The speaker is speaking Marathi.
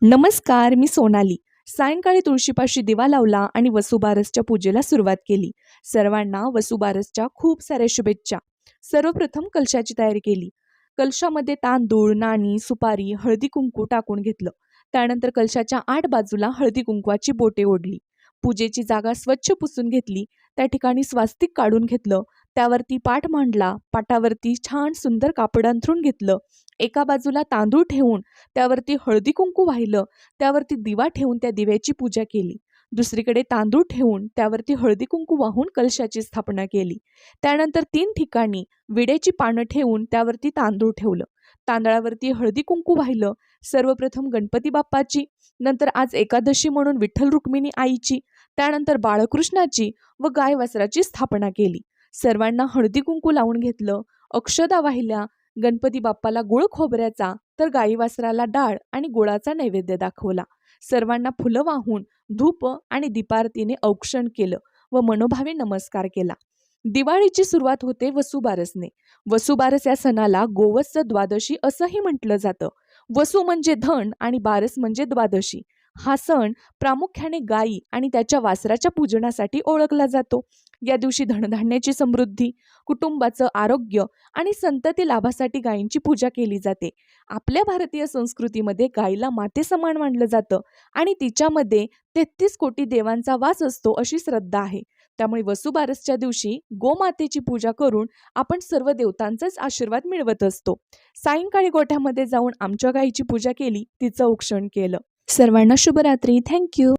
नमस्कार, मी सोनाली. सायंकाळी तुळशीपाशी दिवा लावला आणि वसुबारसच्या पूजेला सुरुवात केली. सर्वांना वसुबारसच्या खूप साऱ्या शुभेच्छा. सर्वप्रथम कलशाची तयारी केली. कलशामध्ये तांदूळ, नाणी, सुपारी, हळदी कुंकू टाकून घेतलं. त्यानंतर कलशाच्या 8 बाजूला हळदी कुंकवाची बोटे ओढली. पूजेची जागा स्वच्छ पुसून घेतली. त्या ठिकाणी स्वास्तिक काढून घेतलं. त्यावरती पाट मांडला. पाटावरती छान सुंदर कापड अंथरून घेतलं. एका बाजूला तांदूळ ठेवून त्यावरती हळदी कुंकू वाहिलं. त्यावरती दिवा ठेवून त्या दिव्याची पूजा केली. दुसरीकडे तांदूळ ठेवून त्यावरती हळदी कुंकू वाहून कलशाची स्थापना केली. त्यानंतर 3 ठिकाणी विड्याची पानं ठेवून त्यावरती तांदूळ ठेवलं. तांदळावरती हळदी कुंकू वाहिलं. सर्वप्रथम गणपती बाप्पाची, नंतर आज एकादशी म्हणून विठ्ठल रुक्मिणी आईची, त्यानंतर बाळकृष्णाची व गाय वासराची स्थापना केली. सर्वांना हळदी कुंकू लावून घेतलं. अक्षदा वाहिल्या. गणपती बाप्पाला गुळ खोबऱ्याचा तर गाई वासराला डाळ आणि गुळाचा नैवेद्य दाखवला. सर्वांना फुलं वाहून धूप आणि दीपारतीने औक्षण केलं व मनोभावे नमस्कार केला. दिवाळीची सुरुवात होते वसुबारसने. वसुबारस या सणाला गोवत्स द्वादशी असंही म्हटलं जातं. वसू म्हणजे धन आणि बारस म्हणजे द्वादशी. हा सण प्रामुख्याने गायी आणि त्याच्या वासराच्या पूजनासाठी ओळखला जातो. या दिवशी धनधान्याची समृद्धी, कुटुंबाचं आरोग्य आणि संतती लाभासाठी गायींची पूजा केली जाते. आपल्या भारतीय संस्कृतीमध्ये गायीला मातेसमान मानलं जातं आणि तिच्यामध्ये 33 कोटी देवांचा वास असतो अशी श्रद्धा आहे. त्यामुळे वसुबारसच्या दिवशी गोमातेची पूजा करून आपण सर्व देवतांचाच आशीर्वाद मिळवत असतो. सायंकाळी गोठ्यामध्ये जाऊन आमच्या गायीची पूजा केली, तिचं औक्षण केलं. सर्वांना शुभरात्री. थँक्यू.